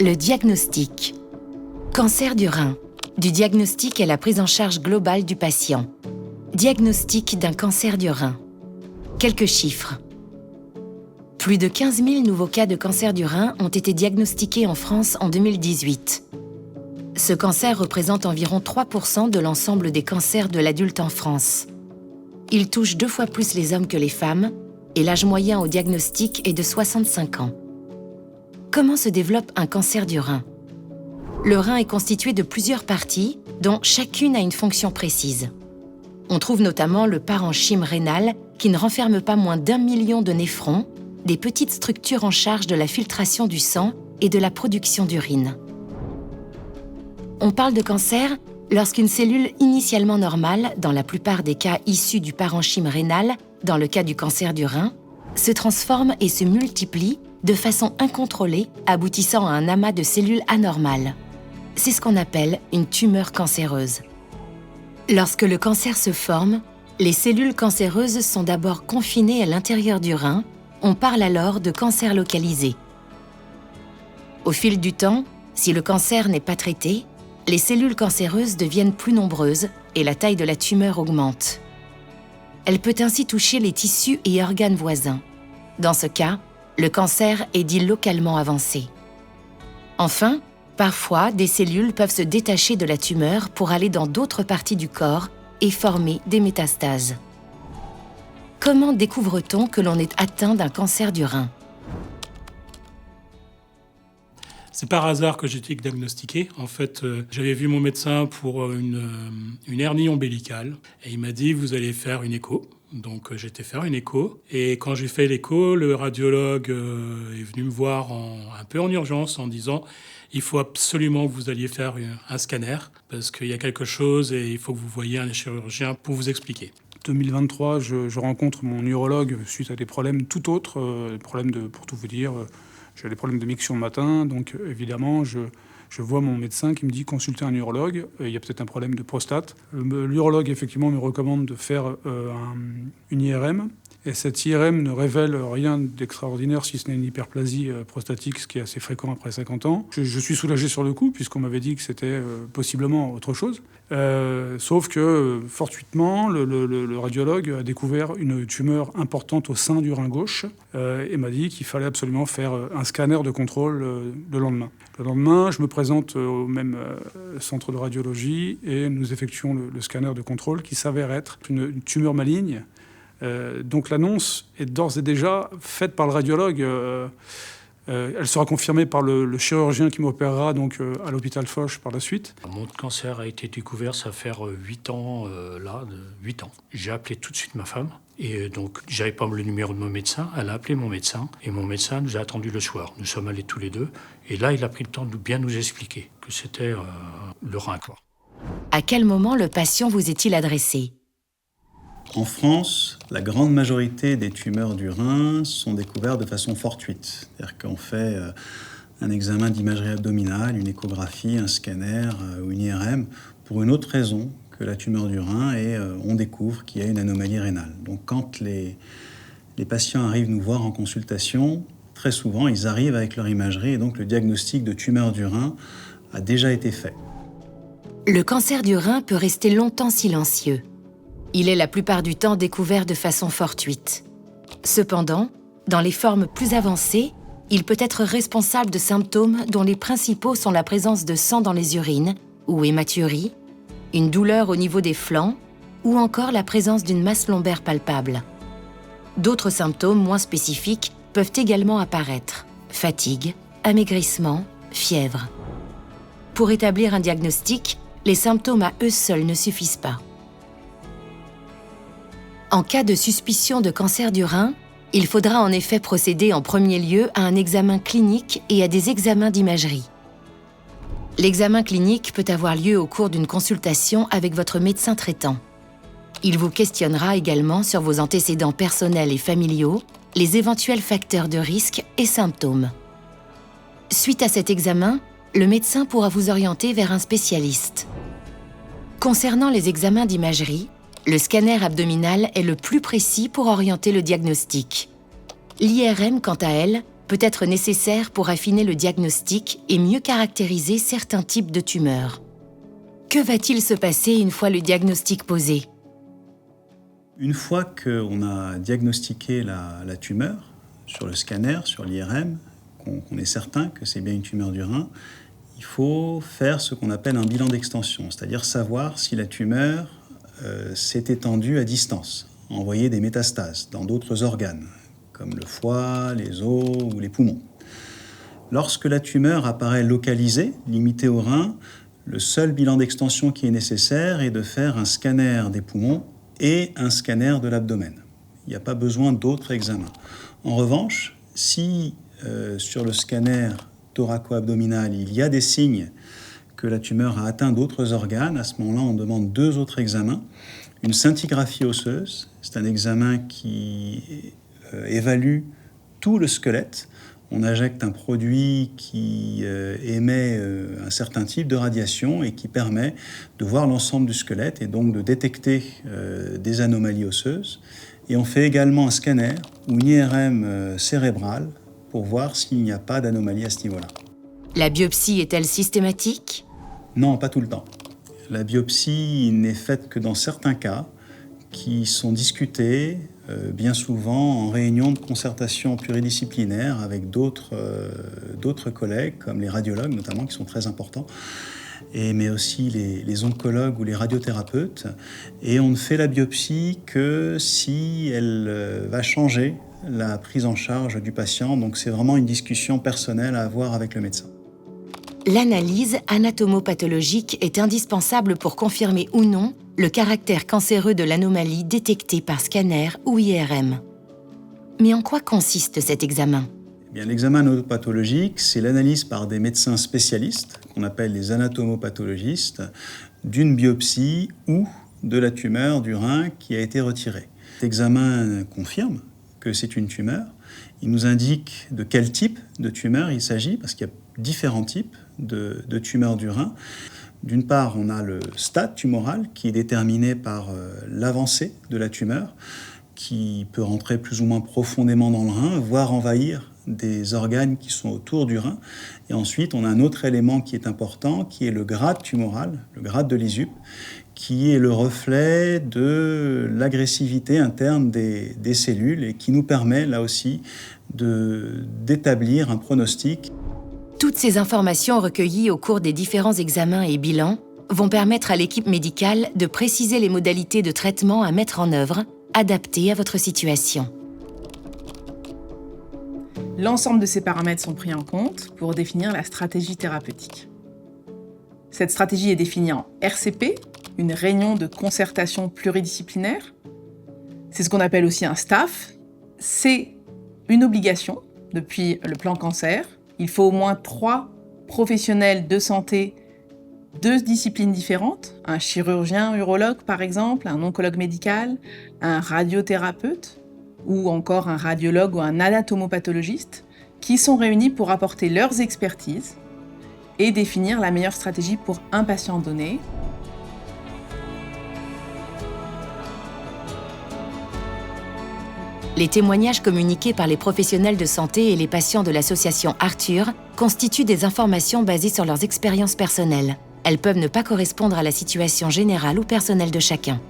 Le diagnostic. Cancer du rein. Du diagnostic à la prise en charge globale du patient. Diagnostic d'un cancer du rein. Quelques chiffres. Plus de 15 000 nouveaux cas de cancer du rein ont été diagnostiqués en France en 2018. Ce cancer représente environ 3% de l'ensemble des cancers de l'adulte en France. Il touche 2 fois plus les hommes que les femmes et l'âge moyen au diagnostic est de 65 ans. Comment se développe un cancer du rein? Le rein est constitué de plusieurs parties, dont chacune a une fonction précise. On trouve notamment le parenchyme rénal qui ne renferme pas moins d'1 million de néphrons, des petites structures en charge de la filtration du sang et de la production d'urine. On parle de cancer lorsqu'une cellule initialement normale, dans la plupart des cas issue du parenchyme rénal, dans le cas du cancer du rein, se transforme et se multiplie de façon incontrôlée, aboutissant à un amas de cellules anormales. C'est ce qu'on appelle une tumeur cancéreuse. Lorsque le cancer se forme, les cellules cancéreuses sont d'abord confinées à l'intérieur du rein. On parle alors de cancer localisé. Au fil du temps, si le cancer n'est pas traité, les cellules cancéreuses deviennent plus nombreuses et la taille de la tumeur augmente. Elle peut ainsi toucher les tissus et organes voisins. Dans ce cas, le cancer est dit localement avancé. Enfin, parfois, des cellules peuvent se détacher de la tumeur pour aller dans d'autres parties du corps et former des métastases. Comment découvre-t-on que l'on est atteint d'un cancer du rein? C'est par hasard que j'ai été diagnostiqué. En fait, j'avais vu mon médecin pour une hernie ombilicale et il m'a dit « vous allez faire une écho ». Donc j'ai été faire une écho et quand j'ai fait l'écho, le radiologue est venu me voir un peu en urgence en disant « il faut absolument que vous alliez faire un scanner parce qu'il y a quelque chose et il faut que vous voyiez un chirurgien pour vous expliquer ». 2023, je rencontre mon urologue suite à des problèmes tout autres, pour tout vous dire, j'ai des problèmes de miction le matin, donc évidemment je vois mon médecin qui me dit consulter un urologue, il y a peut-être un problème de prostate. L'urologue effectivement me recommande de faire une IRM. Et cette IRM ne révèle rien d'extraordinaire si ce n'est une hyperplasie prostatique, ce qui est assez fréquent après 50 ans. Je suis soulagé sur le coup, puisqu'on m'avait dit que c'était possiblement autre chose. Sauf que, fortuitement, le radiologue a découvert une tumeur importante au sein du rein gauche et m'a dit qu'il fallait absolument faire un scanner de contrôle le lendemain. Le lendemain, je me présente au même centre de radiologie et nous effectuons le scanner de contrôle qui s'avère être une tumeur maligne. Donc l'annonce est d'ores et déjà faite par le radiologue. Elle sera confirmée par le chirurgien qui m'opérera donc à l'hôpital Foch par la suite. Mon cancer a été découvert, ça fait 8 ans, 8 ans. J'ai appelé tout de suite ma femme et donc j'avais pas le numéro de mon médecin. Elle a appelé mon médecin et mon médecin nous a attendu le soir. Nous sommes allés tous les deux et là il a pris le temps de bien nous expliquer que c'était le rein, quoi. À quel moment le patient vous est-il adressé? En France, la grande majorité des tumeurs du rein sont découvertes de façon fortuite. C'est-à-dire qu'on fait un examen d'imagerie abdominale, une échographie, un scanner ou une IRM pour une autre raison que la tumeur du rein et on découvre qu'il y a une anomalie rénale. Donc quand les patients arrivent nous voir en consultation, très souvent ils arrivent avec leur imagerie et donc le diagnostic de tumeur du rein a déjà été fait. Le cancer du rein peut rester longtemps silencieux. Il est la plupart du temps découvert de façon fortuite. Cependant, dans les formes plus avancées, il peut être responsable de symptômes dont les principaux sont la présence de sang dans les urines ou hématurie, une douleur au niveau des flancs ou encore la présence d'une masse lombaire palpable. D'autres symptômes moins spécifiques peuvent également apparaître: fatigue, amaigrissement, fièvre. Pour établir un diagnostic, les symptômes à eux seuls ne suffisent pas. En cas de suspicion de cancer du rein, il faudra en effet procéder en premier lieu à un examen clinique et à des examens d'imagerie. L'examen clinique peut avoir lieu au cours d'une consultation avec votre médecin traitant. Il vous questionnera également sur vos antécédents personnels et familiaux, les éventuels facteurs de risque et symptômes. Suite à cet examen, le médecin pourra vous orienter vers un spécialiste. Concernant les examens d'imagerie, le scanner abdominal est le plus précis pour orienter le diagnostic. L'IRM, quant à elle, peut être nécessaire pour affiner le diagnostic et mieux caractériser certains types de tumeurs. Que va-t-il se passer une fois le diagnostic posé ? Une fois qu'on a diagnostiqué la tumeur sur le scanner, sur l'IRM, qu'on est certain que c'est bien une tumeur du rein, il faut faire ce qu'on appelle un bilan d'extension, c'est-à-dire savoir si la tumeur s'est étendue à distance, envoyer des métastases dans d'autres organes, comme le foie, les os ou les poumons. Lorsque la tumeur apparaît localisée, limitée au rein, le seul bilan d'extension qui est nécessaire est de faire un scanner des poumons et un scanner de l'abdomen. Il n'y a pas besoin d'autres examens. En revanche, si sur le scanner thoraco-abdominal, il y a des signes que la tumeur a atteint d'autres organes, à ce moment-là, on demande 2 autres examens. Une scintigraphie osseuse, c'est un examen qui évalue tout le squelette. On injecte un produit qui émet un certain type de radiation et qui permet de voir l'ensemble du squelette et donc de détecter des anomalies osseuses. Et on fait également un scanner ou une IRM cérébrale pour voir s'il n'y a pas d'anomalie à ce niveau-là. La biopsie est-elle systématique ? Non, pas tout le temps. La biopsie n'est faite que dans certains cas qui sont discutés bien souvent en réunion de concertation pluridisciplinaire avec d'autres collègues, comme les radiologues notamment, qui sont très importants, mais aussi les oncologues ou les radiothérapeutes. Et on ne fait la biopsie que si elle va changer la prise en charge du patient. Donc c'est vraiment une discussion personnelle à avoir avec le médecin. L'analyse anatomopathologique est indispensable pour confirmer ou non le caractère cancéreux de l'anomalie détectée par scanner ou IRM. Mais en quoi consiste cet examen ? Eh bien, l'examen anatomopathologique, c'est l'analyse par des médecins spécialistes, qu'on appelle les anatomopathologistes, d'une biopsie ou de la tumeur du rein qui a été retirée. Cet examen confirme que c'est une tumeur. Il nous indique de quel type de tumeur il s'agit, parce qu'il y a différents types de tumeurs du rein. D'une part, on a le stade tumoral qui est déterminé par l'avancée de la tumeur, qui peut rentrer plus ou moins profondément dans le rein, voire envahir des organes qui sont autour du rein. Et ensuite, on a un autre élément qui est important, qui est le grade tumoral, le grade de l'ISUP, qui est le reflet de l'agressivité interne des cellules et qui nous permet, là aussi, d'établir un pronostic. Toutes ces informations recueillies au cours des différents examens et bilans vont permettre à l'équipe médicale de préciser les modalités de traitement à mettre en œuvre, adaptées à votre situation. L'ensemble de ces paramètres sont pris en compte pour définir la stratégie thérapeutique. Cette stratégie est définie en RCP, une réunion de concertation pluridisciplinaire. C'est ce qu'on appelle aussi un staff. C'est une obligation depuis le plan cancer. Il faut au moins 3 professionnels de santé, 2 disciplines différentes, un chirurgien urologue par exemple, un oncologue médical, un radiothérapeute ou encore un radiologue ou un anatomopathologiste qui sont réunis pour apporter leurs expertises et définir la meilleure stratégie pour un patient donné. Les témoignages communiqués par les professionnels de santé et les patients de l'association Arthur constituent des informations basées sur leurs expériences personnelles. Elles peuvent ne pas correspondre à la situation générale ou personnelle de chacun.